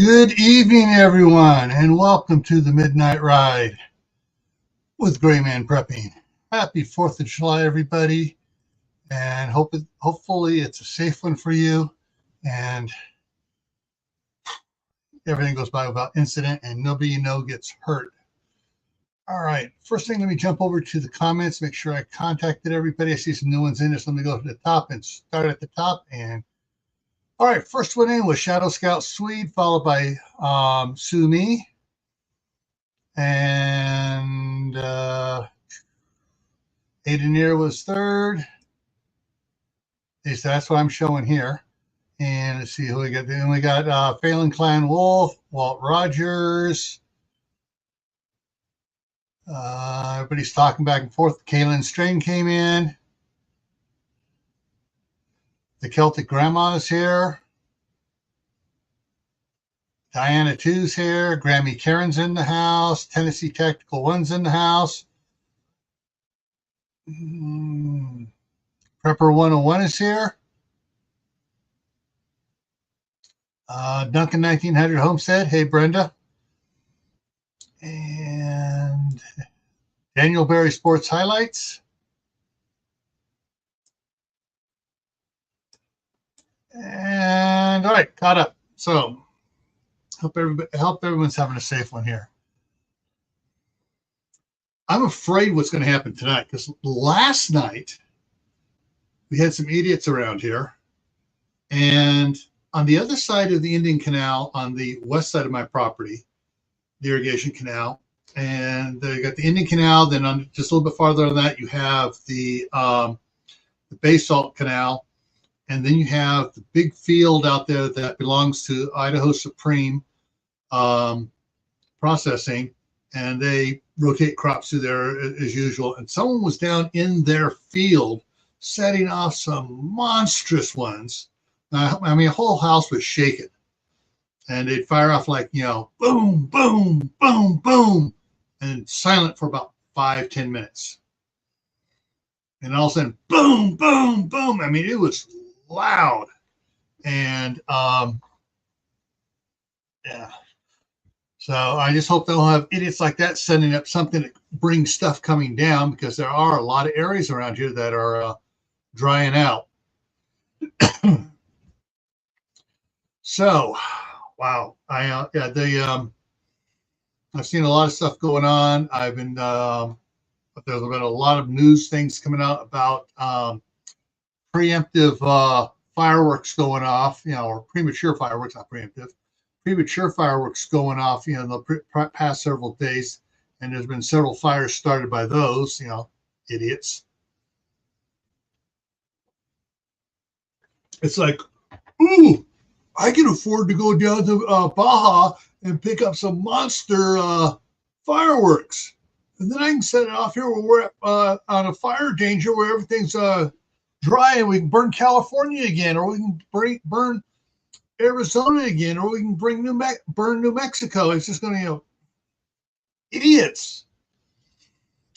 Good evening, everyone, and welcome to the Midnight Ride with Grayman Prepping. Happy 4th of July, everybody, and hopefully it's a safe one for you, and everything goes by without incident, and nobody you know gets hurt. All right, first thing, let me jump over to the comments, make sure I contacted everybody. I see some new ones in there, so let me go to the top and start at the top. And all right, first one in was Shadow Scout Swede, followed by Sue Me. And Aidenir was third. At least that's what I'm showing here. And let's see who we got. Then we got Phelan Clan Wolf, Walt Rogers. Everybody's talking back and forth. Kaylin Strain came in. The Celtic Grandma is here. Diana 2's here. Grammy Karen's in the house. Tennessee Tactical 1's in the house. Prepper 101 is here. Duncan 1900 Homestead. Hey, Brenda. And Daniel Berry Sports Highlights. And all right, caught up. So hope everyone's having a safe one here. I'm afraid what's going to happen tonight, because last night we had some idiots around here, and on the other side of the Indian Canal, on the west side of my property, the irrigation canal, and you got the Indian Canal. Then on just a little bit farther than that, you have the Basalt Canal. And then you have the big field out there that belongs to Idaho Supreme Processing, and they rotate crops through there as usual. And someone was down in their field setting off some monstrous ones. I mean, a whole house was shaking. And they'd fire off like, boom, boom, boom, boom, and silent for about 5-10 minutes. And all of a sudden, boom, boom, boom. I mean, it was loud. And yeah, so I just hope they'll have idiots like that setting up something that brings stuff coming down, because there are a lot of areas around here that are drying out. So wow, I've seen a lot of stuff going on. I've been there's been a lot of news things coming out about preemptive fireworks going off, or premature fireworks, not preemptive, premature fireworks going off, in the past several days. And there's been several fires started by those, idiots. It's like, ooh, I can afford to go down to Baja and pick up some monster fireworks. And then I can set it off here where we're on a fire danger where everything's dry, and we can burn California again, or we can burn Arizona again, or we can burn New Mexico. It's just going to, idiots.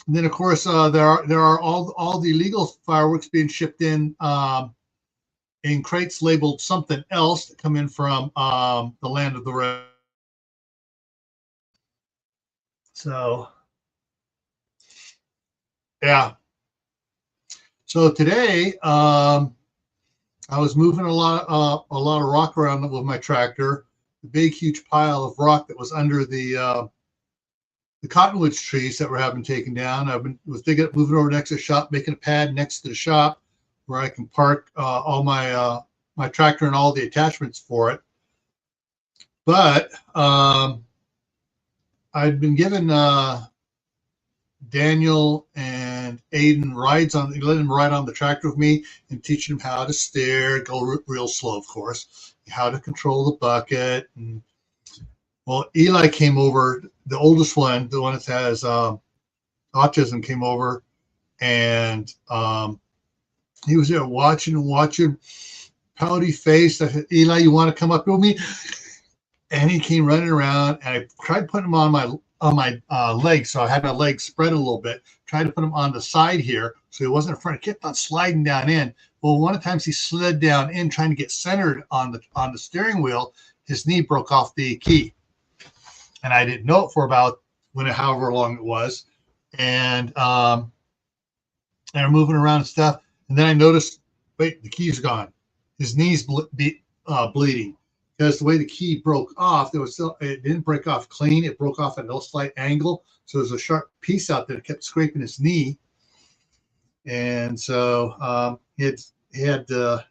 And then of course there are all the illegal fireworks being shipped in crates labeled something else that come in from the land of the red. So yeah. So today, I was moving a lot of rock around with my tractor. The big, huge pile of rock that was under the cottonwoods trees that were having taken down. Was moving over next to the shop, making a pad next to the shop where I can park all my my tractor and all the attachments for it. But I'd been given Daniel and Aiden let him ride on the tractor with me and teaching him how to steer, go real slow, of course, how to control the bucket. And well, Eli came over, the oldest one, the one that has autism, came over, and he was there watching, pouty face. I said, Eli, you want to come up with me? And he came running around, and I tried putting him on my legs, so I had my legs spread a little bit. Tried to put him on the side here, so he wasn't in front. He kept on sliding down in. Well, one of the times he slid down in, trying to get centered on the steering wheel. his knee broke off the key. And I didn't know it for about however long it was. And I'm moving around and stuff. And then I noticed, wait, the key's gone. His knee's bleeding. Because the way the key broke off, it didn't break off clean. It broke off at a slight angle. So there's a sharp piece out there that kept scraping his knee. And so I had to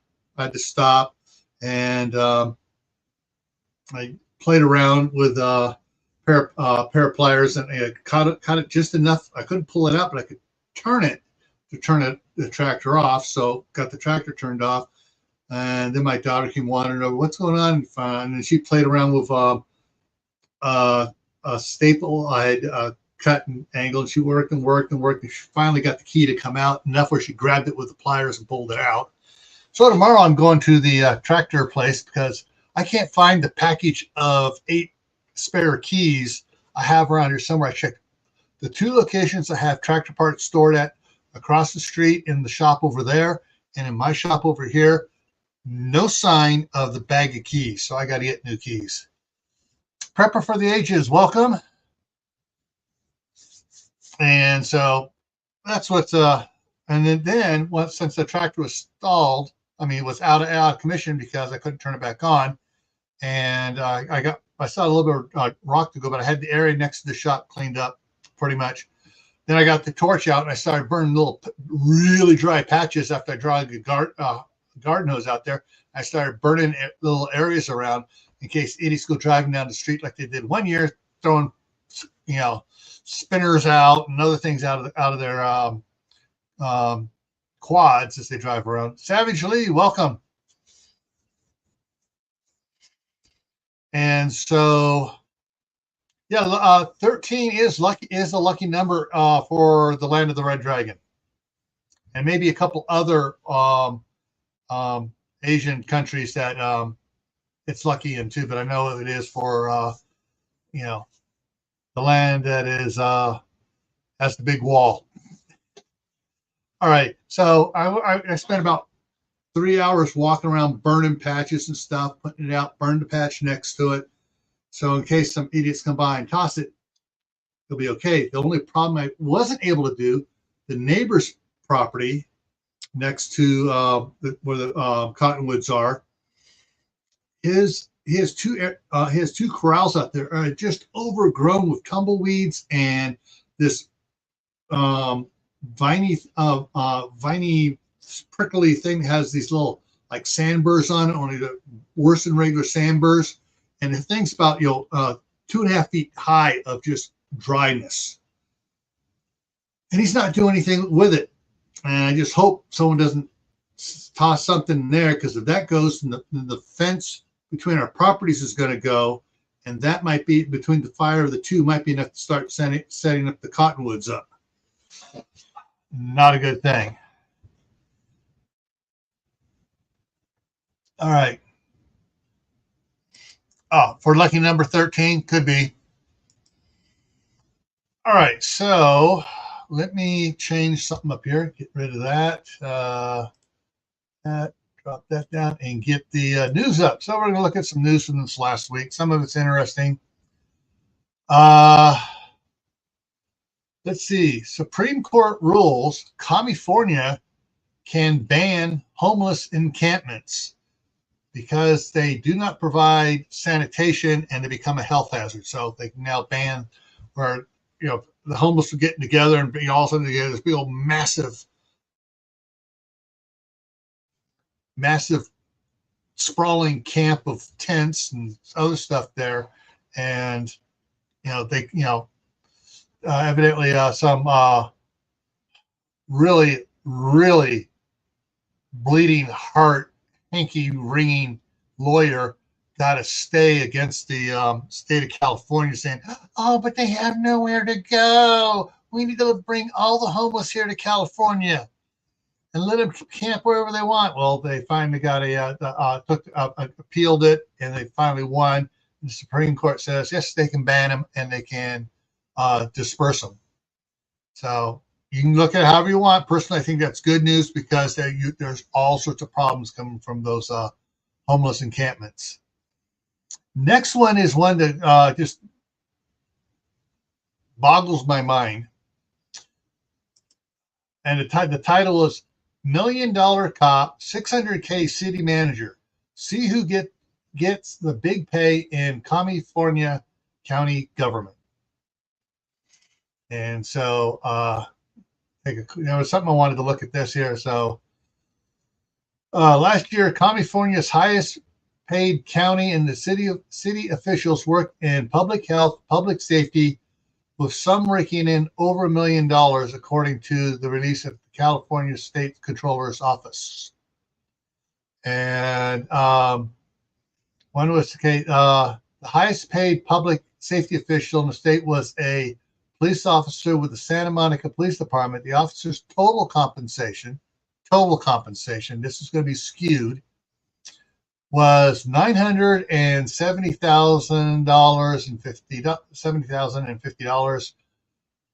stop. And I played around with a pair of pliers, and I caught it just enough. I couldn't pull it out, but I could turn it to turn the tractor off. So got the tractor turned off. And then my daughter came wandering over, what's going on? And she played around with a staple I had cut and angled. She worked. And she finally got the key to come out enough where she grabbed it with the pliers and pulled it out. So tomorrow I'm going to the tractor place because I can't find the package of 8 spare keys I have around here somewhere. I checked the 2 locations I have tractor parts stored at, across the street in the shop over there and in my shop over here. No sign of the bag of keys, so I got to get new keys. Prepper for the ages, welcome. And so that's what's and then once since the tractor was stalled, it was out of commission because I couldn't turn it back on, and I saw a little bit of rock to go, but I had the area next to the shop cleaned up pretty much. Then I got the torch out and I started burning little really dry patches after I dragged a garden hose out there. I started burning little areas around in case idiots go driving down the street like they did one year, throwing spinners out and other things out of their quads as they drive around. Savage Lee, welcome. And so 13 is a lucky number for the land of the Red Dragon, and maybe a couple other Asian countries that it's lucky in too, but I know it is for the land that is has the big wall. All right, so I spent about 3 hours walking around burning patches and stuff, putting it out, burn the patch next to it. So in case some idiots come by and toss it, it'll be okay. The only problem I wasn't able to do, the neighbor's property next to where the cottonwoods are, he has 2 corrals out there, just overgrown with tumbleweeds and this viney prickly thing that has these little like sandburrs on it, only worse than regular sandburrs. And the thing's about 2.5 feet high of just dryness, and he's not doing anything with it. And I just hope someone doesn't toss something in there, because if that goes, then the fence between our properties is going to go, and that might be, between the fire of the 2, might be enough to start setting up the cottonwoods up. Not a good thing. All right. Oh, for lucky number 13, could be. All right, so let me change something up here. Get rid of that. Drop that down and get the news up. So we're going to look at some news from this last week. Some of it's interesting. Let's see. Supreme Court rules California can ban homeless encampments because they do not provide sanitation and they become a health hazard. So they can now ban where, the homeless are getting together and all of a sudden together, this big old massive sprawling camp of tents and other stuff there. And, evidently some really, really bleeding heart, hanky ringing lawyer got a stay against the state of California, saying, oh, but they have nowhere to go. We need to bring all the homeless here to California and let them camp wherever they want. Well, they finally got appealed it, and they finally won. The Supreme Court says, yes, they can ban them and they can disperse them. So you can look at it however you want. Personally, I think that's good news, because there's all sorts of problems coming from those homeless encampments. Next one is one that just boggles my mind. And the title is $1 Million Cop, 600K City Manager. See who gets the big pay in California county government. And so there was something I wanted to look at this here. So last year, California's highest paid county in the city officials worked in public health, public safety, with some raking in over $1 million, according to the release of the California State Controller's Office. And one was the highest paid public safety official in the state was a police officer with the Santa Monica Police Department. The officer's total compensation, this is going to be skewed, was $970,050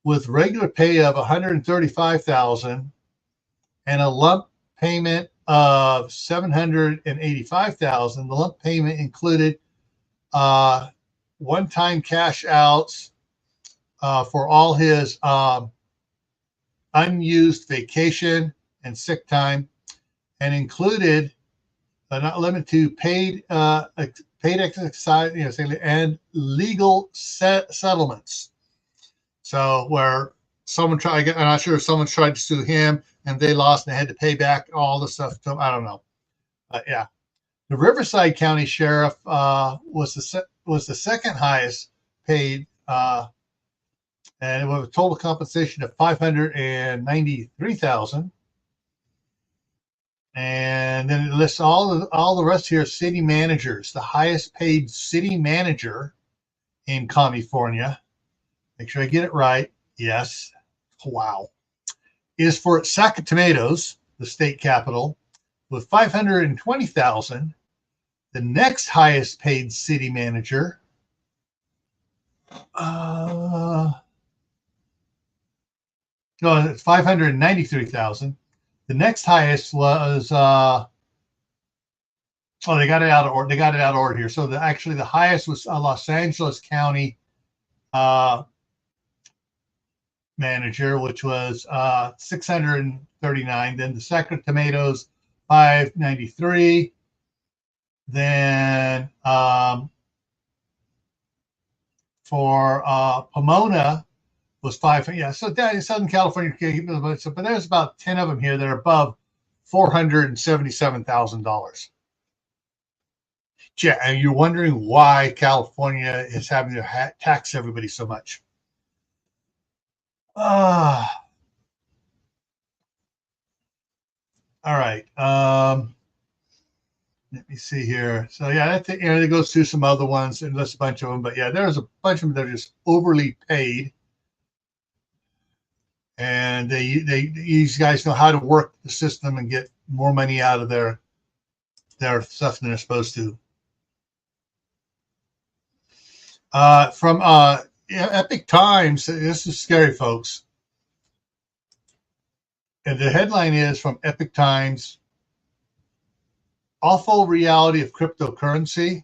with regular pay of $135,000 and a lump payment of $785,000. The lump payment included one-time cash outs for all his unused vacation and sick time, and included not limited to paid exercise, and legal settlements. So where someone tried, I'm not sure if someone tried to sue him and they lost and they had to pay back all the stuff to him. I don't know. Yeah. The Riverside County Sheriff was the second highest paid, and it was a total compensation of $593,000. And then it lists all the rest here. City managers, the highest paid city manager in California. Make sure I get it right. Yes. Wow. Is for Sacramento, the state capital, with $520,000. The next highest paid city manager, it's $593,000. The next highest was they got it out of order. They got it out of order here. So actually the highest was Los Angeles County manager, which was $639. Then the Sacramento, $593. Then for Pomona was $5. Yeah, so down in Southern California, but there's about 10 of them here that are above $477,000. Yeah, and you're wondering why California is having to tax everybody so much. All right. Let me see here. So yeah, it goes through some other ones and lists a bunch of them. But yeah, there's a bunch of them that are just overly paid. And these guys know how to work the system and get more money out of their stuff than they're supposed to. From Epic Times, this is scary, folks. And the headline is from Epic Times: Awful reality of cryptocurrency.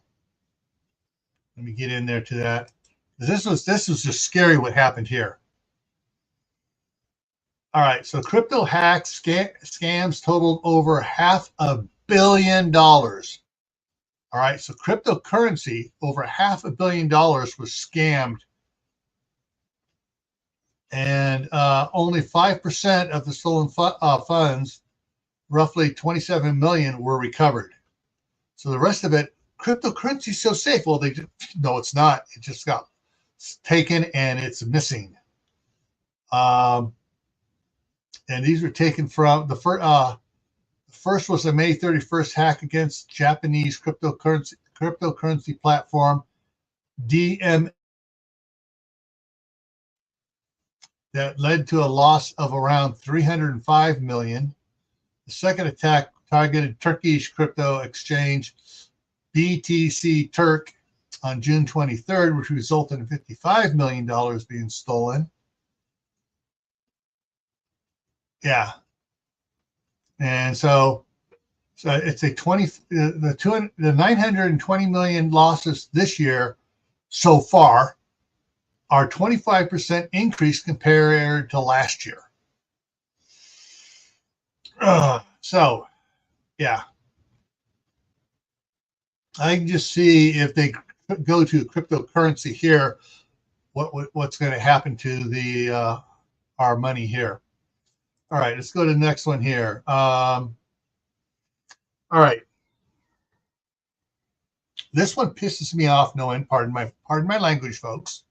Let me get in there to that. This was just scary what happened here. All right, so crypto hacks, scams totaled over $500 million. All right, so cryptocurrency, over $500 million was scammed. And only 5% of the stolen funds, roughly 27 million, were recovered. So the rest of it, cryptocurrency is so safe. Well, no, it's not. It just got taken and it's missing. And these were taken from the first was a May 31st hack against Japanese cryptocurrency platform DM that led to a loss of around 305 million. The second attack targeted Turkish crypto exchange BTC Turk on June 23rd, which resulted in $55 million being stolen. Yeah. And so So it's a 20, the 920 million losses this year so far are 25% increase compared to last year. So, yeah, I can just see if they go to cryptocurrency here, what's going to happen to the our money here. All right, let's go to the next one here. All right, this one pisses me off. No end. Pardon my language, folks.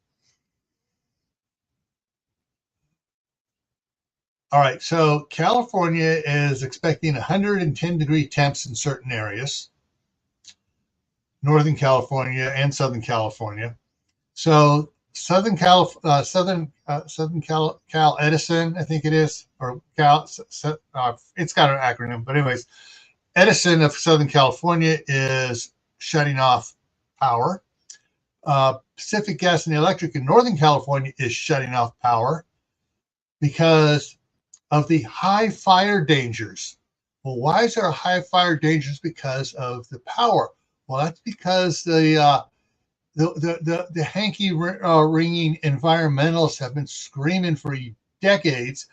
All right, so California is expecting 110-degree temps in certain areas, Northern California and Southern California. So Southern Cal Edison, I think it is, or Cal. It's got an acronym, but anyways, Edison of Southern California is shutting off power. Pacific Gas and Electric in Northern California is shutting off power because of the high fire dangers. Well, why is there high fire dangers? Because of the power. Well, that's because the hanky ringing environmentalists have been screaming for decades.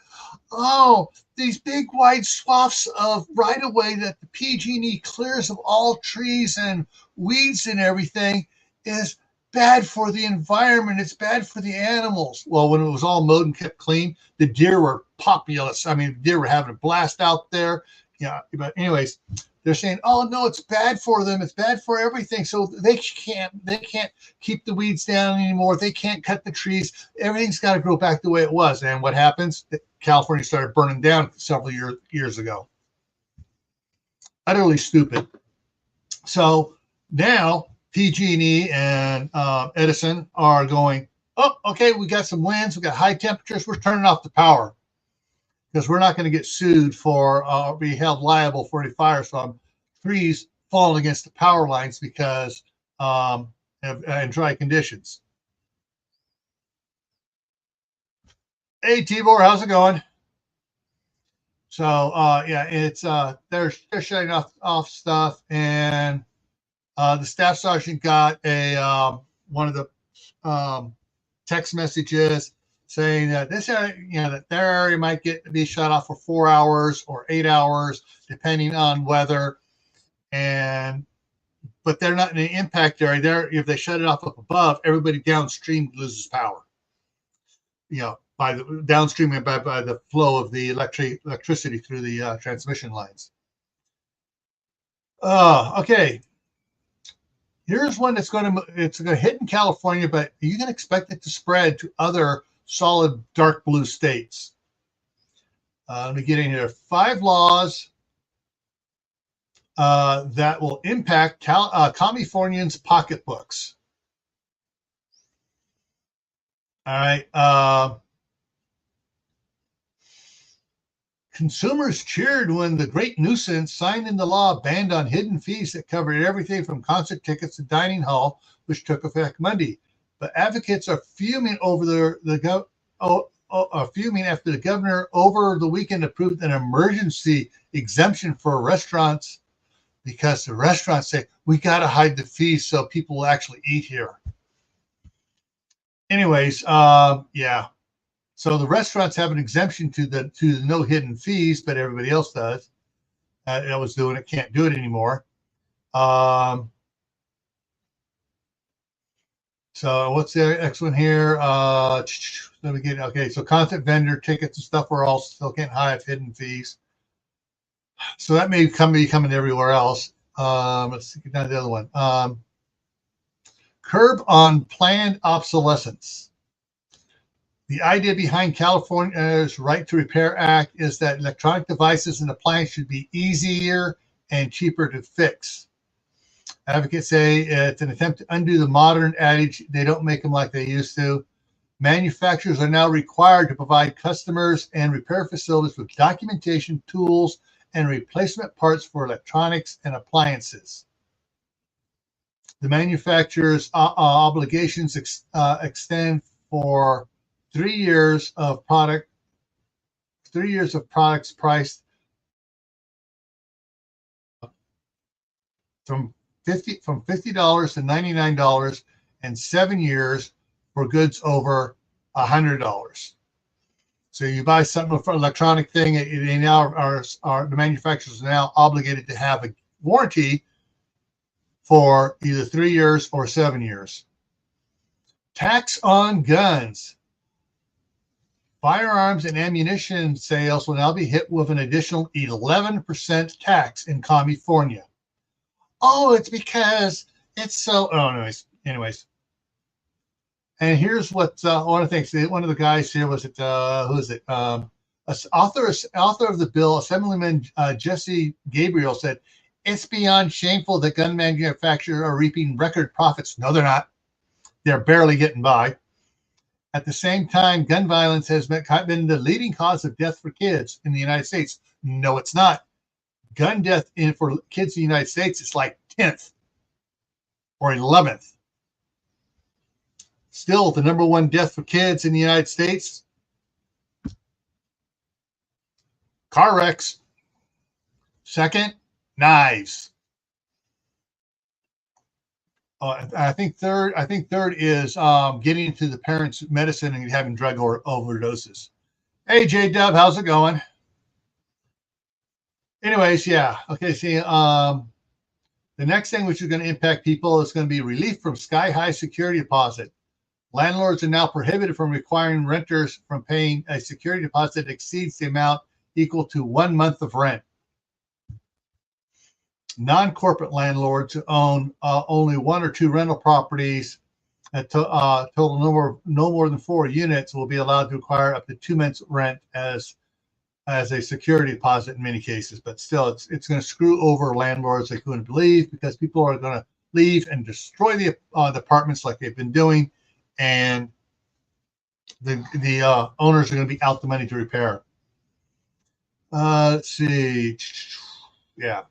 Oh, these big wide swaths of right of way that the PG&E clears of all trees and weeds and everything is bad for the environment. It's bad for the animals. Well, when it was all mowed and kept clean, the deer were populous. I mean, the deer were having a blast out there. Yeah, but anyways, they're saying, oh no, it's bad for them. It's bad for everything. So they can't keep the weeds down anymore. They can't cut the trees. Everything's got to grow back the way it was. And what happens? California started burning down several years ago. Utterly stupid. So now PG&E and Edison are going, oh, okay, we got some winds, we got high temperatures, we're turning off the power because we're not going to get sued for be held liable for any fires from trees falling against the power lines because in dry conditions. Hey, Tibor, how's it going? So yeah, it's they're shutting off stuff, and the staff sergeant got a one of the text messages saying that this area, that their area might be shut off for 4 hours or 8 hours, depending on weather, but they're not in an impact area. If they shut it off up above, everybody downstream loses power. By the downstream and by the flow of the electricity through the transmission lines. Okay. Here's one it's going to hit in California, but you can expect it to spread to other solid dark blue states. Let me get in here. 5 laws that will impact Californians' pocketbooks. All right. Consumers cheered when the great nuisance signed into law banned on hidden fees that covered everything from concert tickets to dining hall, which took effect Monday. But advocates are fuming over fuming after the governor over the weekend approved an emergency exemption for restaurants because the restaurants say we got to hide the fees so people will actually eat here. Anyways, yeah. So the restaurants have an exemption to the no hidden fees, but everybody else does. That was doing it, can't do it anymore. So what's the next one here? Let me get okay. So concert vendor tickets and stuff are all still can't have hidden fees. So that may be coming everywhere else. Let's get down to the other one. Curb on planned obsolescence. The idea behind California's Right to Repair Act is that electronic devices and appliances should be easier and cheaper to fix. Advocates say it's an attempt to undo the modern adage, they don't make them like they used to. Manufacturers are now required to provide customers and repair facilities with documentation, tools, and replacement parts for electronics and appliances. The manufacturer's obligations extend for 3 years of products priced from $50 to $99 and 7 years for goods over $100. So you buy something for an electronic thing, they now the manufacturers are now obligated to have a warranty for either 3 years or 7 years. Tax on guns. Firearms and ammunition sales will now be hit with an additional 11% tax in California. Oh, it's because it's so. Oh, anyways. And here's what one of the things. One of the guys here was it. Who is it? Author of the bill, Assemblyman Jesse Gabriel, said it's beyond shameful that gun manufacturers are reaping record profits. No, they're not. They're barely getting by. At the same time, gun violence has been the leading cause of death for kids in the United States. No, it's not. Gun death for kids in the United States is like 10th or 11th. Still, the number one death for kids in the United States, car wrecks. Second, knives. I think third is getting into the parents' medicine and having drug overdoses. Hey, J-Dub, how's it going? Anyways, yeah. Okay, see, the next thing which is going to impact people is going to be relief from sky-high security deposit. Landlords are now prohibited from requiring renters from paying a security deposit that exceeds the amount equal to 1 month of rent. Non-corporate landlords who own only 1 or 2 rental properties at total no more than 4 units will be allowed to require up to 2 months rent as a security deposit in many cases. But still, it's going to screw over landlords that couldn't leave, because people are going to leave and destroy the apartments like they've been doing, and the owners are going to be out the money to repair. Let's see. Yeah.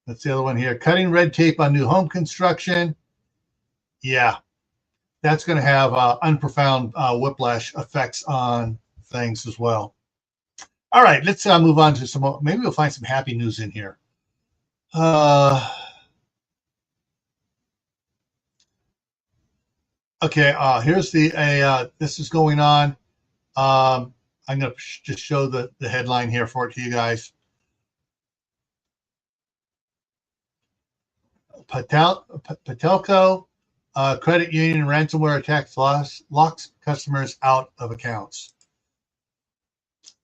That's the other one here. Cutting red tape on new home construction. Yeah, that's going to have unprofound whiplash effects on things as well. All right, let's move on to some more. Maybe we'll find some happy news in here. Okay, here's this is going on. I'm going to just show the headline here for it to you guys. Patelco credit union ransomware attacks locks customers out of accounts.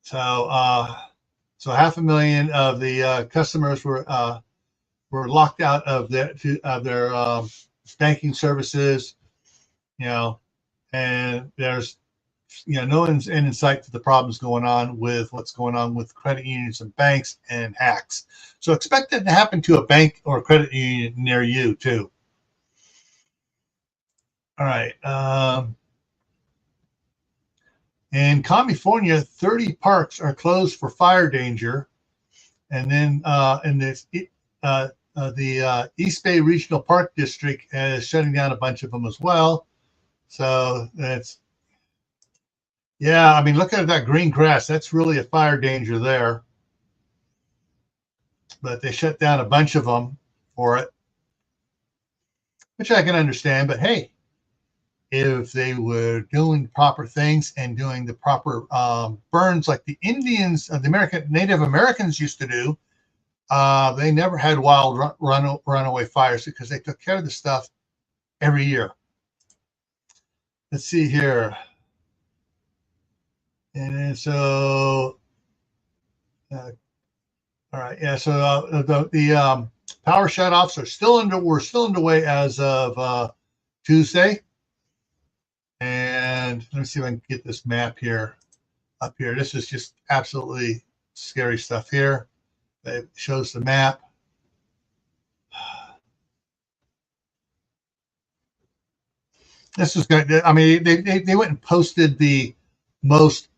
So 500,000 of the customers were locked out of their banking services. And there's no one's in sight to the problems going on with what's going on with credit unions and banks and hacks. So expect that to happen to a bank or a credit union near you too. All right. In California, 30 parks are closed for fire danger. And then in the East Bay Regional Park District is shutting down a bunch of them as well. So yeah, I mean, look at that green grass. That's really a fire danger there. But they shut down a bunch of them for it, which I can understand. But hey, if they were doing proper things and doing the proper burns like the Indians, the Native Americans used to do, they never had wild runaway fires because they took care of the stuff every year. Let's see here. And so, all right, yeah. So the power shutoffs were still underway as of Tuesday. And let me see if I can get this map here up here. This is just absolutely scary stuff here. It shows the map. This is going to, I mean, they went and posted the most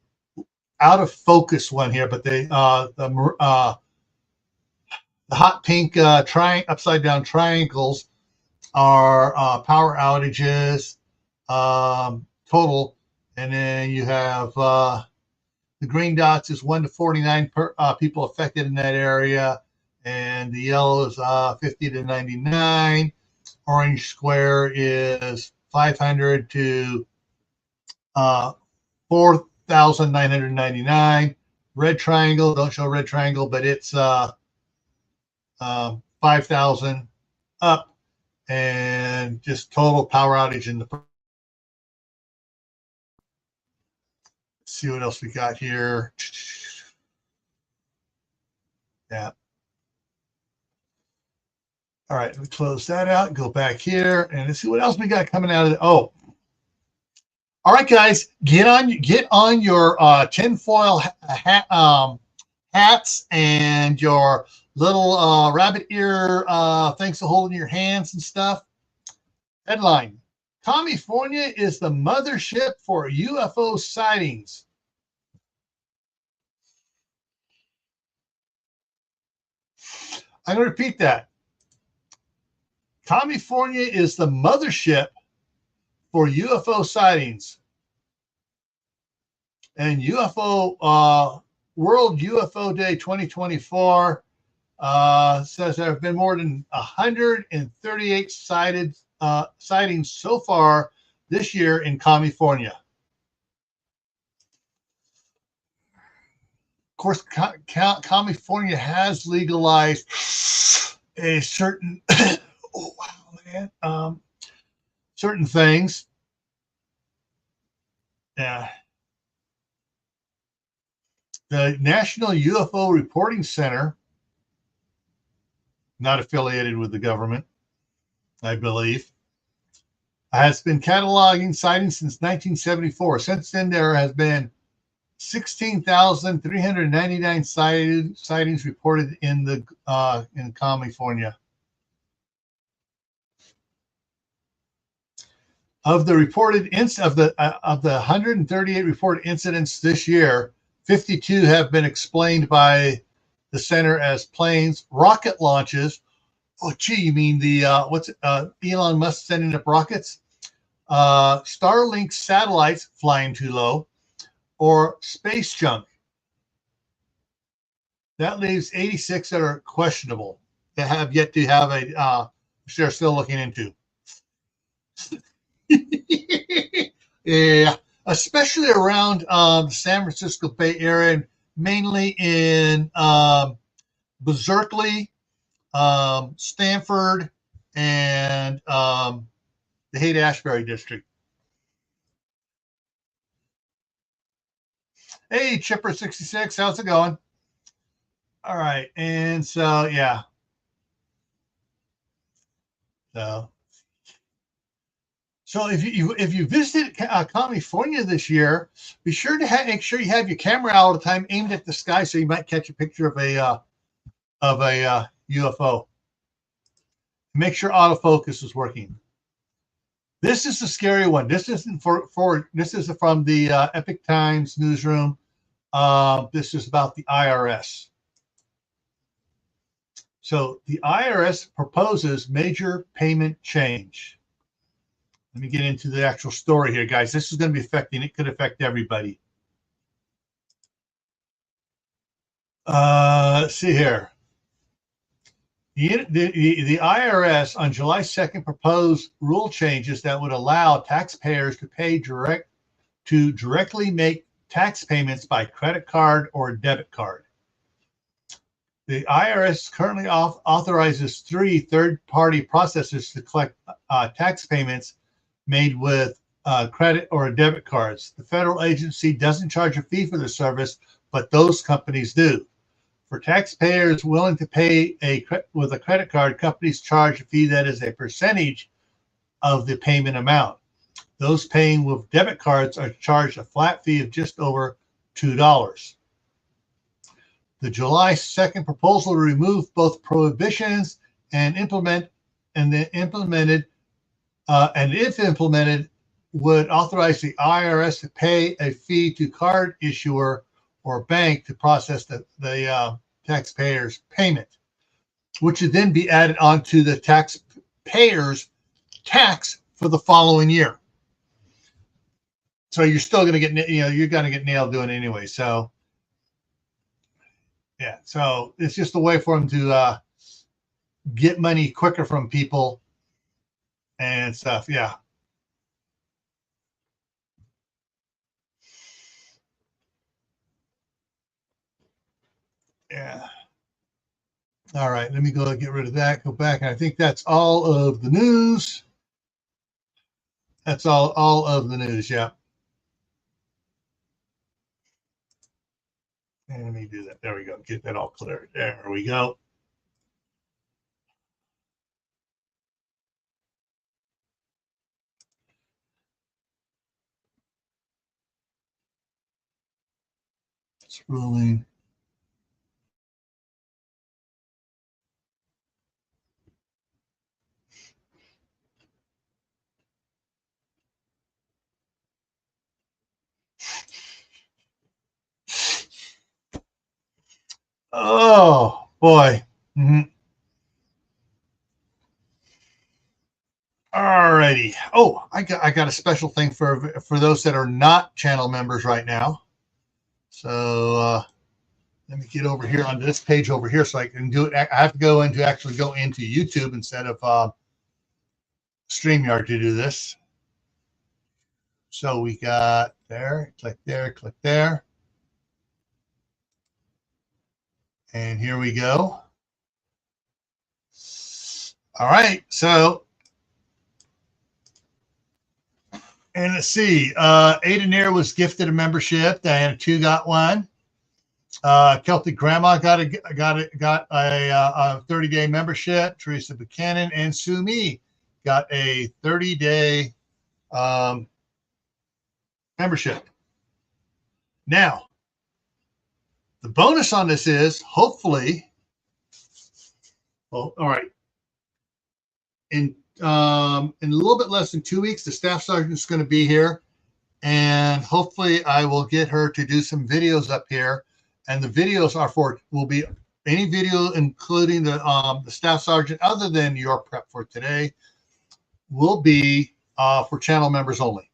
out of focus one here, but the hot pink upside down triangles are power outages total, and then you have the green dots is 1 to 49 people affected in that area, and the yellow is 50 to 99. Orange square is 500 to 4,999. Red triangle, don't show red triangle, but it's 5,000 up, and just total power outage in the. Let's see what else we got here. Yeah. All right, we close that out. Go back here and let's see what else we got coming out of it. Oh, all right, guys, get on your tinfoil hats and your little rabbit ear things to hold in your hands and stuff. Headline: California is the mothership for UFO sightings. I'm going to repeat that. California is the mothership for UFO sightings. And UFO World UFO Day 2024 says there have been more than 138 sightings so far this year in California. Of course, California has legalized a certain oh wow, man, certain things. Yeah. The National UFO Reporting Center, not affiliated with the government, I believe, has been cataloging sightings since 1974. Since then, there has been 16,399 sightings reported in California. Of the 138 reported incidents this year, 52 have been explained by the center as planes, rocket launches. Oh, gee, you mean the Elon Musk sending up rockets? Starlink satellites flying too low, or space junk. That leaves 86 that are questionable. That have yet to have which they're still looking into. Yeah, especially around the San Francisco Bay Area, and mainly in Berkeley, Stanford, and the Haight-Ashbury district. Hey, Chipper66, how's it going? All right, and so yeah, so if you visit California this year, be sure to make sure you have your camera all the time aimed at the sky, so you might catch a picture of a UFO. Make sure autofocus is working. This is the scary one. This isn't this is from the Epic Times newsroom. This is about the IRS. So the IRS proposes major payment change. Let me get into the actual story here, guys. This is going to be it could affect everybody. Let's see here. The IRS on July 2nd proposed rule changes that would allow taxpayers to directly make tax payments by credit card or debit card. The IRS currently authorizes 3 third-party processors to collect tax payments made with credit or debit cards. The federal agency doesn't charge a fee for the service, but those companies do. For taxpayers willing to pay with a credit card, companies charge a fee that is a percentage of the payment amount. Those paying with debit cards are charged a flat fee of just over $2. The July 2nd proposal to remove both prohibitions and if implemented, would authorize the IRS to pay a fee to card issuer or bank to process the taxpayer's payment, which would then be added onto the taxpayer's tax for the following year. So you're still going to get, you're going to get nailed doing it anyway. So Yeah. So it's just a way for them to get money quicker from people and stuff. Yeah. Yeah. All right. Let me go get rid of that. Go back. And I think that's all of the news. That's all of the news. Yeah. And let me do that. There we go. Get that all clear. There we go. It's rolling. Oh boy. Mm-hmm. All righty. Oh, I got a special thing for those that are not channel members right now. So let me get over here on this page over here so I can do it. I have to go into actually go into YouTube instead of StreamYard to do this. So we got there, click there, click there. And here we go. All right. So, and let's see. Aidenair was gifted a membership. Diana 2 got one. Celtic Grandma got a 30-day membership. Teresa Buchanan and Sue Me got a 30-day membership. Now, the bonus on this is hopefully, well, all right, in a little bit less than 2 weeks, the staff sergeant is going to be here, and hopefully I will get her to do some videos up here. And the videos will be any video, including the staff sergeant, other than your prep for today, will be for channel members only.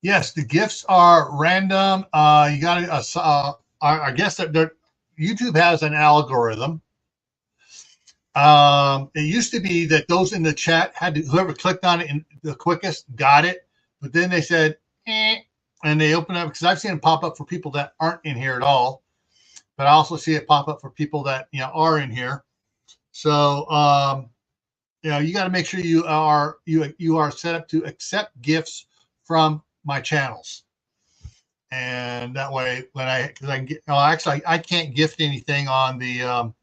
Yes, the gifts are random. You got I guess that YouTube has an algorithm. It used to be that those in the chat had to, whoever clicked on it in the quickest got it, but then they said, and they open up, because I've seen it pop up for people that aren't in here at all, but I also see it pop up for people that are in here. So you got to make sure you are set up to accept gifts from my channels, and that way when I can get, actually I can't gift anything on the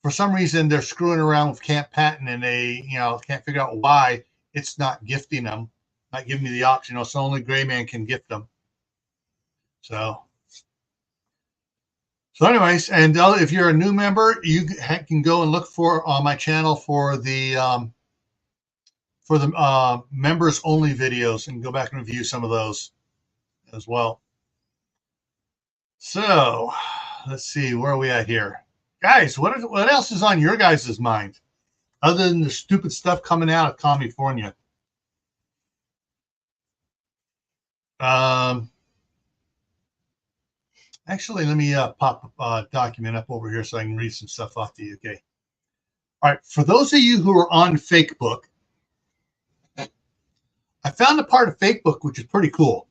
for some reason they're screwing around with Camp Patton, and they can't figure out why it's not gifting them, not giving me the option. So only Gray Man can gift them. So anyways, and if you're a new member, you can go and look for on my channel for the members only videos and go back and review some of those as well. So let's see, where are we at here, guys? What else is on your guys' mind other than the stupid stuff coming out of California? Actually, let me pop a document up over here so I can read some stuff off to you. Okay. All right. For those of you who are on Facebook, I found a part of Facebook which is pretty cool.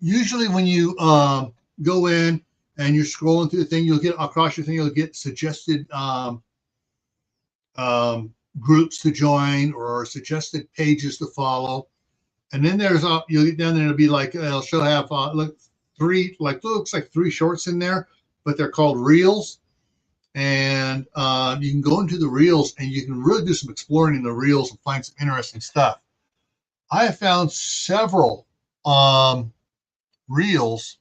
Usually when you go in and you're scrolling through the thing, you'll get across your thing, you'll get suggested groups to join or suggested pages to follow. And then there's you'll get down there, it'll be like she'll have looks like 3 shorts in there, but they're called reels. And you can go into the reels and you can really do some exploring in the reels and find some interesting stuff. I have found several reels,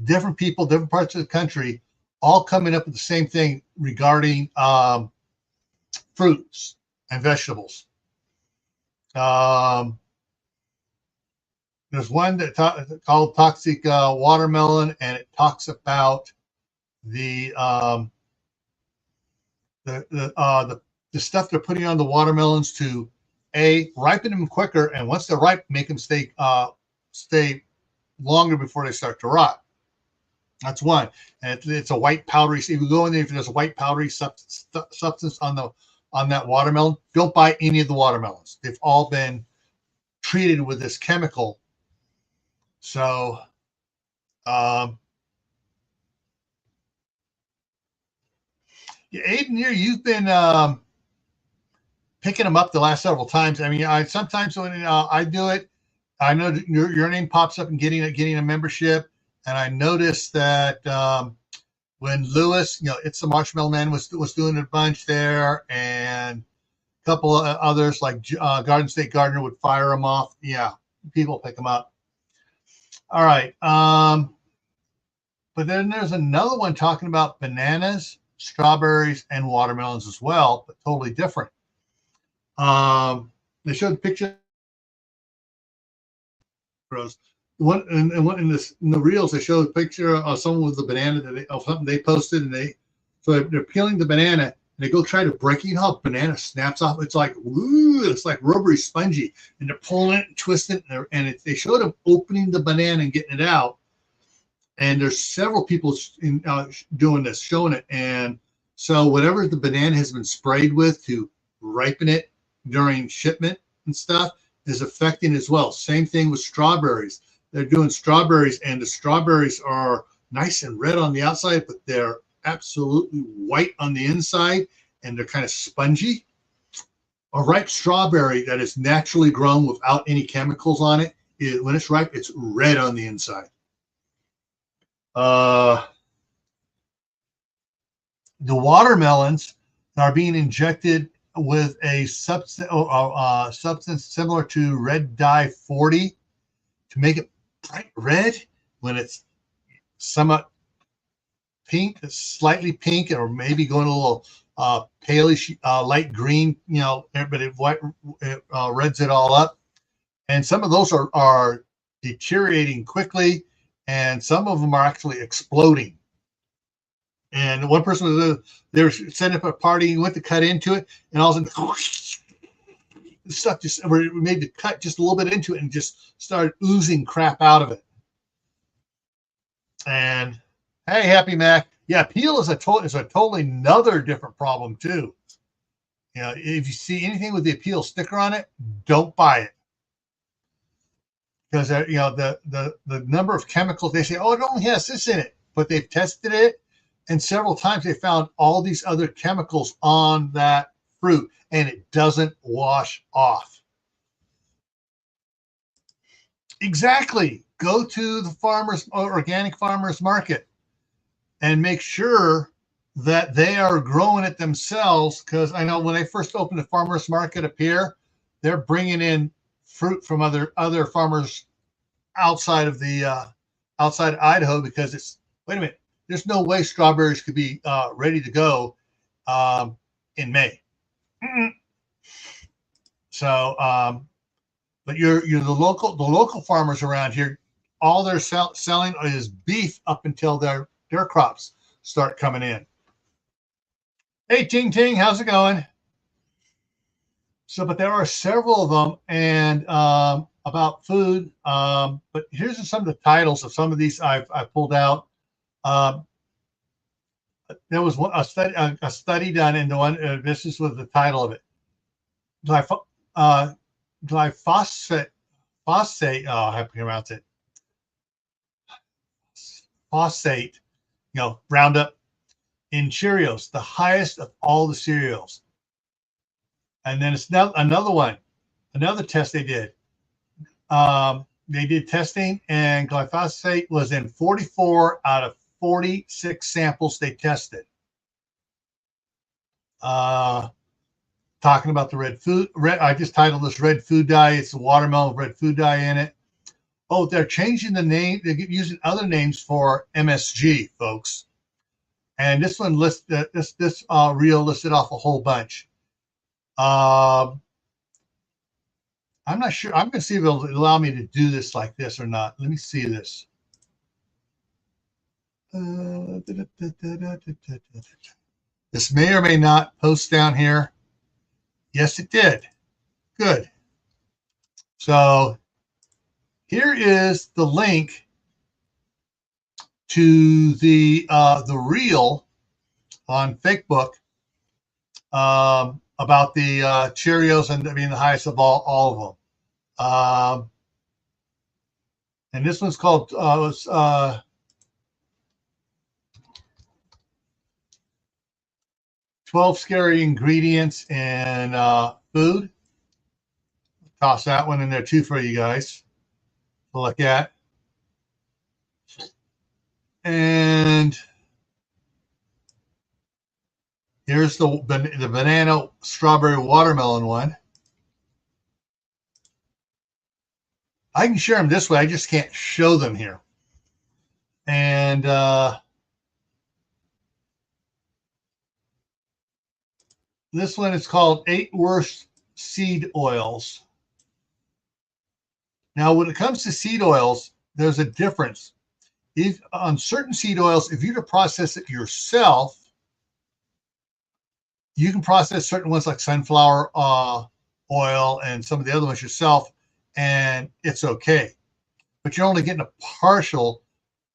different people, different parts of the country, all coming up with the same thing regarding fruits and vegetables. There's one that called Toxic Watermelon, and it talks about the the stuff they're putting on the watermelons to ripen them quicker, and once they're ripe, make them stay longer before they start to rot. That's one, and it's a white powdery. If you go in there, if there's a white powdery substance on that watermelon, don't buy any of the watermelons. They've all been treated with this chemical. So, yeah, Aiden, you've been picking them up the last several times. I mean, sometimes when I do it, I know your name pops up and getting a membership, and I noticed that when Lewis, It's the Marshmallow Man was doing a bunch there, and a couple of others like Garden State Gardener would fire them off. Yeah, people pick them up. All right. But then there's another one talking about bananas, strawberries, and watermelons as well, but totally different. They showed pictures. One in the reels, they showed a picture of someone with the banana of something they posted, and they're peeling the banana, and they go try to break it. You know how banana snaps off? It's like it's like rubbery, spongy, and they're pulling it and twisting it, and they showed them opening the banana and getting it out. And there's several people doing this, showing it, and so whatever the banana has been sprayed with to ripen it during shipment and stuff is affecting as well. Same thing with strawberries. They're doing strawberries, and the strawberries are nice and red on the outside, but they're absolutely white on the inside, and they're kind of spongy. A ripe strawberry that is naturally grown without any chemicals on it, when it's ripe, it's red on the inside. The watermelons are being injected with a substance similar to red dye 40 to make it bright red when it's somewhat pink, slightly pink, or maybe going a little palish, light green, but it reds it all up. And some of those are deteriorating quickly, and some of them are actually exploding. And one person they were setting up a party, went to cut into it, and all of a sudden, stuff just made the cut just a little bit into it and just started oozing crap out of it. And hey, Happy Mac, yeah, peel is a totally another different problem too. If you see anything with the peel sticker on it, don't buy it, because the number of chemicals, they say, oh, it only has this in it, but they've tested it, and several times they found all these other chemicals on that fruit, and it doesn't wash off. Exactly. Go to the organic farmers market and make sure that they are growing it themselves, because I know when they first opened the farmers market up here, they're bringing in fruit from other farmers outside of Idaho, because it's, wait a minute, there's no way strawberries could be ready to go in May. So, but you're the local farmers around here, all they're selling is beef up until their crops start coming in. Hey, Ting Ting, how's it going? So, but there are several of them, and about food. But here's some of the titles of some of these I've pulled out. There was a study done, and the one this is with the title of it. Glyphosate. I have to pronounce it. Phosphate. Roundup in Cheerios, the highest of all the cereals. And then it's another test they did. They did testing, and glyphosate was in 44 out of 46 samples they tested. Talking about the red food. I just titled this red food dye. It's the watermelon red food dye in it. Oh, they're changing the name. They're using other names for MSG, folks. And this one this reel listed off a whole bunch. I'm not sure. I'm going to see if it'll allow me to do this like this or not. Let me see this. This may or may not post down here. Yes, it did. Good. So here is the link to the reel on Facebook about the Cheerios and being the highest of all of them. And this one's called 12 Scary Ingredients in Food. Toss that one in there too for you guys to look at. And here's the banana strawberry watermelon one. I can share them this way. I just can't show them here. And this one is called 8 Worst Seed Oils. Now, when it comes to seed oils, there's a difference. If on certain seed oils, if you were to process it yourself, you can process certain ones like sunflower oil and some of the other ones yourself, and it's okay. But you're only getting a partial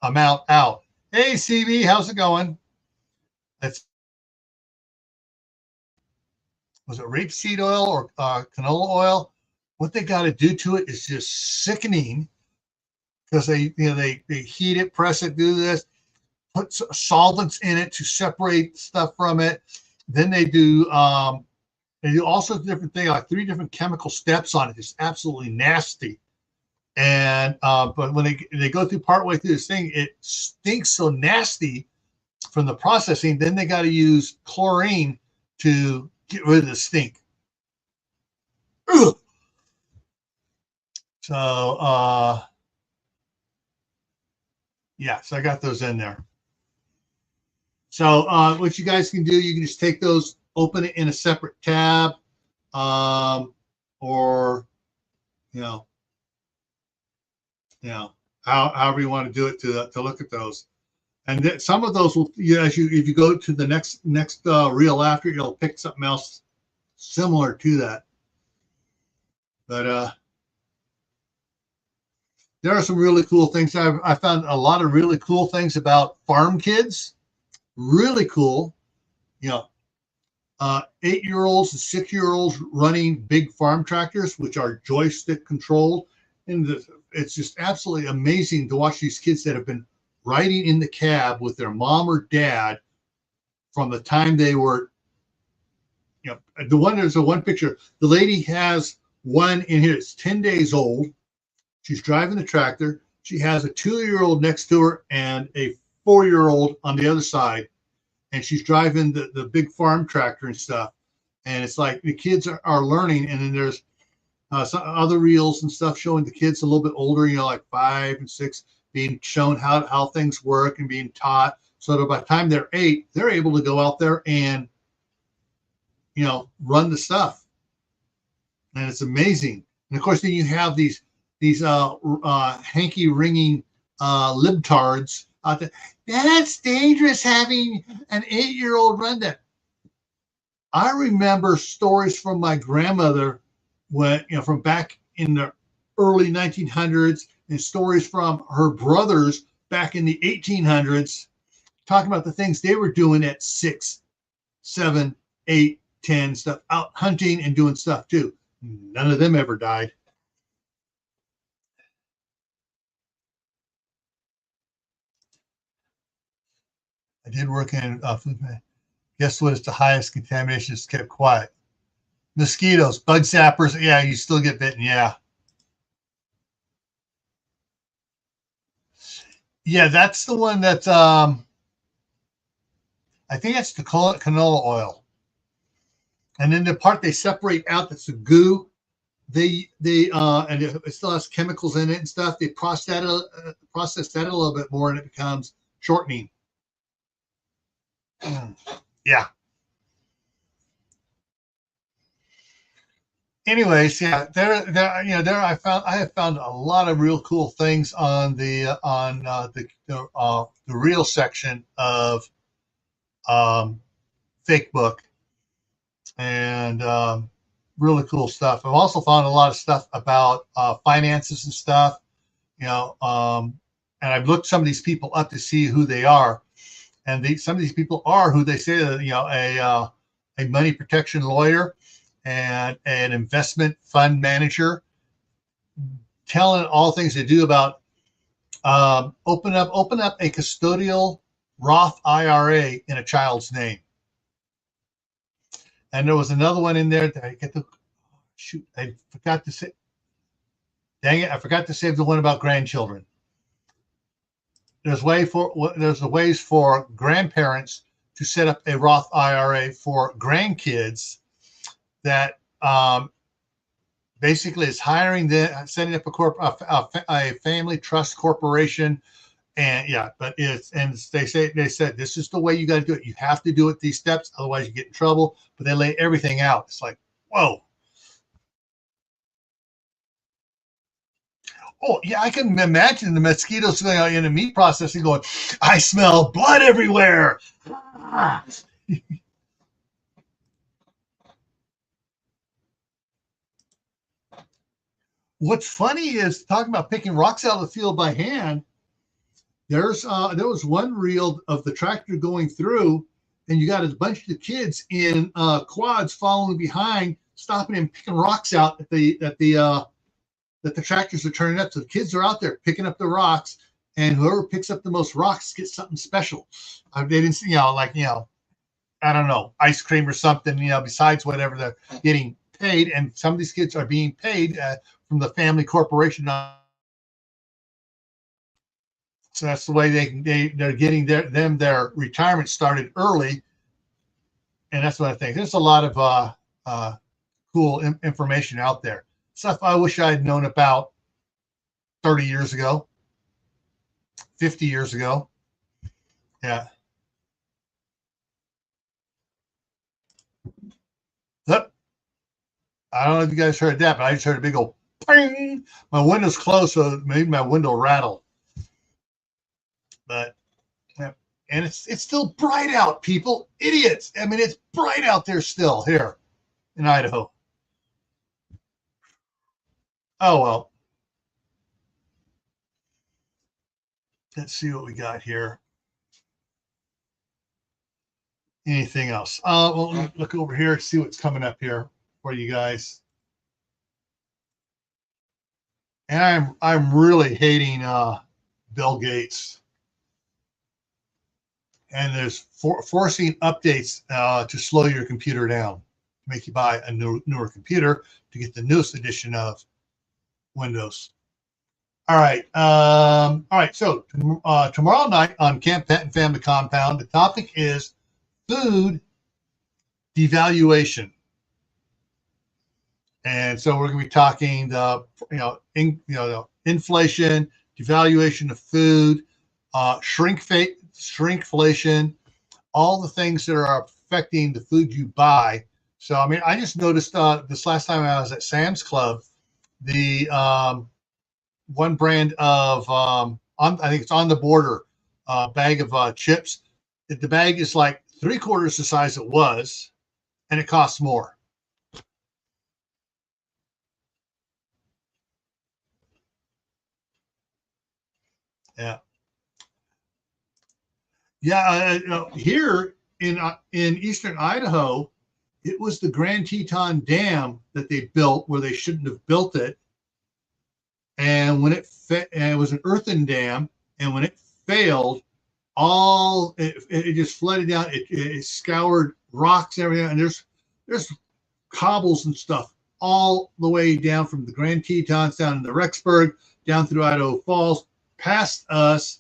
amount out. Hey, CB, how's it going? Was it rapeseed oil or canola oil? What they got to do to it is just sickening, because they heat it, press it, do this, put solvents in it to separate stuff from it. Then they do all sorts of different things, like 3 different chemical steps on it. It's absolutely nasty. And but when they go through partway through this thing, it stinks so nasty from the processing. Then they got to use chlorine to get rid of the stink. Ugh. So yeah, so I got those in there. So what you guys can do, you can just take those, open it in a separate tab, or however you want to do it to look at those. And some of those will, if you go to the next reel after, you'll pick something else similar to that. But there are some really cool things. I found a lot of really cool things about farm kids. Really cool. 8-year-olds and 6-year-olds running big farm tractors, which are joystick controlled. And it's just absolutely amazing to watch these kids that have been riding in the cab with their mom or dad from the time they were, there's one picture. The lady has one in here. It's 10 days old. She's driving the tractor. She has a 2-year-old next to her and a 4-year-old on the other side. And she's driving the big farm tractor and stuff. And it's like the kids are learning. And then there's some other reels and stuff showing the kids a little bit older, like 5 and 6, being shown how things work and being taught. So that by the time they're 8, they're able to go out there and, run the stuff. And it's amazing. And of course, then you have these hanky-ringing libtards out there. That's dangerous having an 8-year-old run that. I remember stories from my grandmother when, from back in the early 1900s, and stories from her brothers back in the 1800s, talking about the things they were doing at 6, 7, 8, 10, stuff, out hunting and doing stuff too. None of them ever died. I did work in food. Guess what is the highest contamination is kept quiet? Mosquitoes, bug zappers. Yeah, you still get bitten. Yeah. Yeah, that's the one that's I think that's the canola oil. And then the part they separate out, that's the goo. And it still has chemicals in it and stuff. They process that a little bit more, and it becomes shortening. Yeah. anyways, yeah, I have found a lot of real cool things on the real section of um, Fake Book, and really cool stuff. I've also found a lot of stuff about finances and stuff, you know, and I've looked some of these people up to see who they are, and some of these people are who they say that, a money protection lawyer and an investment fund manager, telling all things they do about open up a custodial Roth IRA in a child's name. And there was another one in there that I get the shoot. I forgot to say. Dang it! I forgot to save the one about grandchildren. There's a ways for grandparents to set up a Roth IRA for grandkids that basically is hiring them, setting up a family trust corporation. And yeah, but they said this is the way you got to do it. You have to do it these steps, otherwise you get in trouble. But they lay everything out. It's like, whoa. Oh yeah, I can imagine the mosquitoes going out in the meat processing, going, I smell blood everywhere. What's funny is talking about picking rocks out of the field by hand. There was one reel of the tractor going through, and you got a bunch of kids in quads following behind, stopping and picking rocks out that the tractors are turning up. So the kids are out there picking up the rocks, and whoever picks up the most rocks gets something special. They didn't, I don't know, ice cream or something, besides whatever they're getting paid. And some of these kids are being paid from the family corporation. So that's the way they're getting their retirement started early. And that's what I think. There's a lot of cool information out there. Stuff I wish I had known about 30 years ago, 50 years ago. Yeah. Yep. I don't know if you guys heard that, but I just heard a big old ping. My window's closed, so maybe my window rattled. But yeah. And it's still bright out, people. Idiots. I mean, it's bright out there still here in Idaho. Oh well. Let's see what we got here. Anything else? Well, look over here, see what's coming up here for you guys. And I'm really hating Bill Gates. And there's forcing updates to slow your computer down, to make you buy a newer computer to get the newest edition of Windows. All right. All right. So tomorrow night on Camp Pet and Family Compound, the topic is food devaluation. And so we're going to be talking the inflation, devaluation of food, shrinkflation, all the things that are affecting the food you buy. So I mean, I just noticed this last time I was at Sam's Club, the one brand of I think it's On the Border bag of chips. The bag is like 3/4 the size it was, and it costs more. Yeah, yeah. Here in eastern Idaho, it was the Grand Teton Dam that they built where they shouldn't have built it. And when and it was an earthen dam, and when it failed, it just flooded down. It scoured rocks and everything, and there's cobbles and stuff all the way down from the Grand Tetons down in the Rexburg, down through Idaho Falls, past us.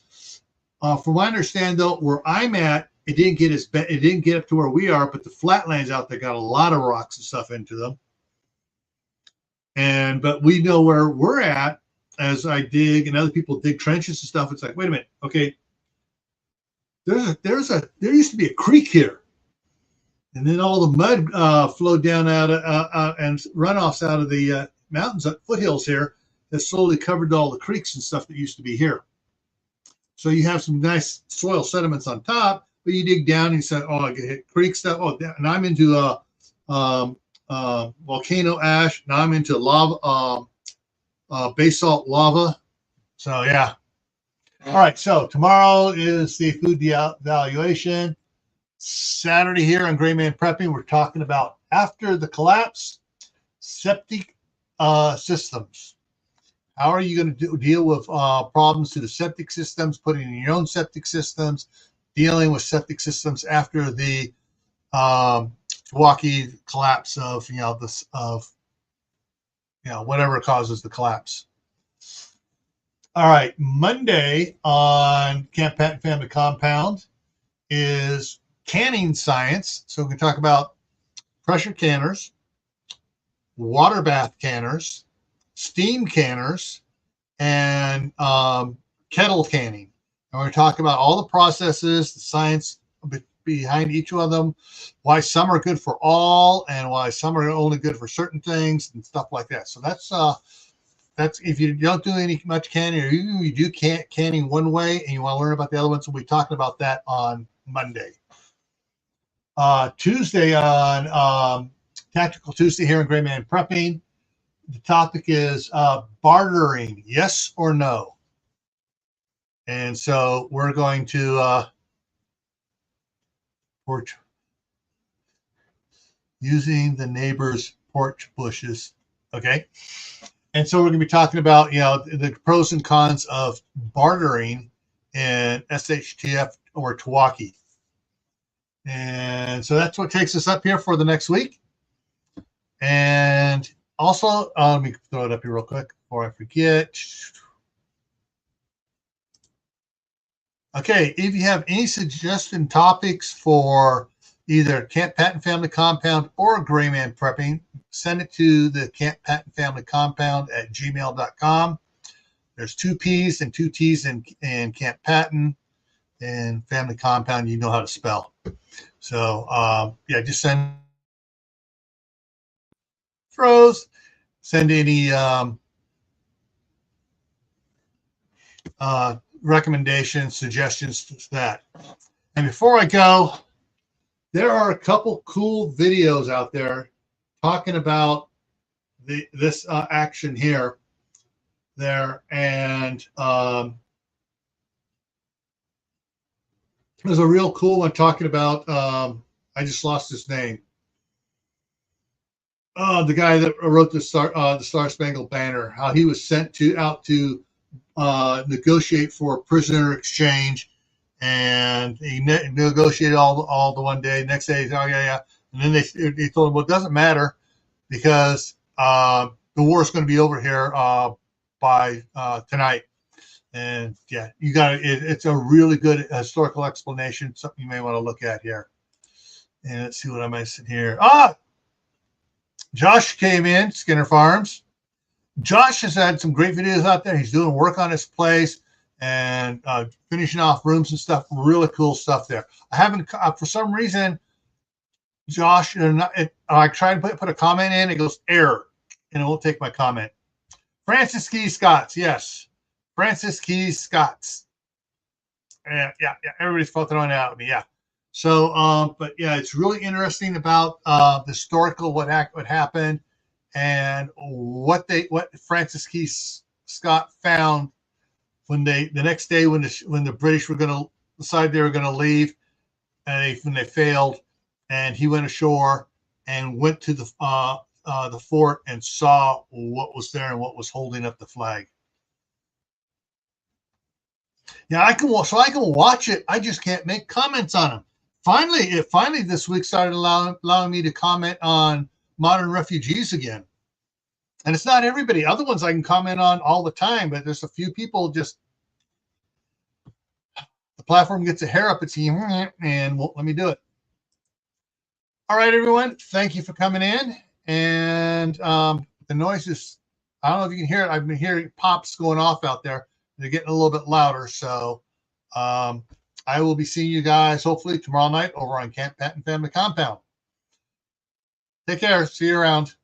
From what I understand, though, where I'm at, it didn't get it didn't get up to where we are, but the flatlands out there got a lot of rocks and stuff into them. But we know where we're at as I dig and other people dig trenches and stuff. It's like, wait a minute, okay. There used to be a creek here, And then all the mud flowed down out of, and runoffs out of the mountains, foothills here, that slowly covered all the creeks and stuff that used to be here. So you have some nice soil sediments on top, but you dig down and you say, oh, I get hit creek stuff. Oh, and I'm into volcano ash. Now I'm into lava, basalt lava. So yeah. All right. So tomorrow is the food evaluation. Saturday here on Grayman Prepping, we're talking about after the collapse, septic systems. How are you going to deal with problems to the septic systems, putting in your own septic systems, dealing with septic systems after the Milwaukee collapse of whatever causes the collapse. All right, Monday on Camp Patton Family Compound is canning science. So we can talk about pressure canners, water bath canners, steam canners, and kettle canning. And we're going to talk about all the processes, the science behind each one of them, why some are good for all and why some are only good for certain things and stuff like that. So that's if you don't do much canning, or you do canning one way and you want to learn about the other ones, we'll be talking about that on Monday. Tuesday on Tactical Tuesday here in Grayman Prepping, the topic is bartering, yes or no. And so we're going to using the neighbor's porch bushes. Okay. And so we're going to be talking about, the pros and cons of bartering in SHTF or Milwaukee. And so that's what takes us up here for the next week. And also, let me throw it up here real quick before I forget. Okay, if you have any suggested topics for either Camp Patton Family Compound or Grayman Prepping, send it to the Camp Patton Family Compound at gmail.com. There's 2 P's and 2 T's in Camp Patton, and Family Compound, you know how to spell. So, just send throws, send any recommendations, suggestions to that. And before I go, there are a couple cool videos out there talking about this action here, there, and there's a real cool one talking about, I just lost his name. The guy that wrote the Star Spangled Banner, how he was sent out to negotiate for prisoner exchange, and he negotiated all the one day. Next day, he's, oh yeah, and then they told him, well, it doesn't matter because the war is going to be over here by tonight. And yeah, you got it's a really good historical explanation, something you may want to look at here. And let's see what I mentioned here. Josh came in, Skinner Farms. Josh has had some great videos out there. He's doing work on his place and finishing off rooms and stuff. Really cool stuff there. I haven't, for some reason, Josh, I tried to put a comment in. It goes error, and it won't take my comment. Francis Keys Scotts, yes. Francis Keys Scotts. Yeah, everybody's fucking on out at me, yeah. So, but yeah, it's really interesting about the historical what happened and what Francis Keys Scott found when the next day when the British were going to decide they were going to leave, and when they failed, and he went ashore and went to the fort and saw what was there and what was holding up the flag. Yeah, I can watch it. I just can't make comments on them. Finally this week started allowing me to comment on modern refugees again. And it's not everybody. Other ones I can comment on all the time, but there's a few people just, the platform gets a hair up its ear and won't let me do it. All right, everyone. Thank you for coming in. And the noise is, I don't know if you can hear it. I've been hearing pops going off out there. They're getting a little bit louder. So I will be seeing you guys hopefully tomorrow night over on Camp Patton Family Compound. Take care. See you around.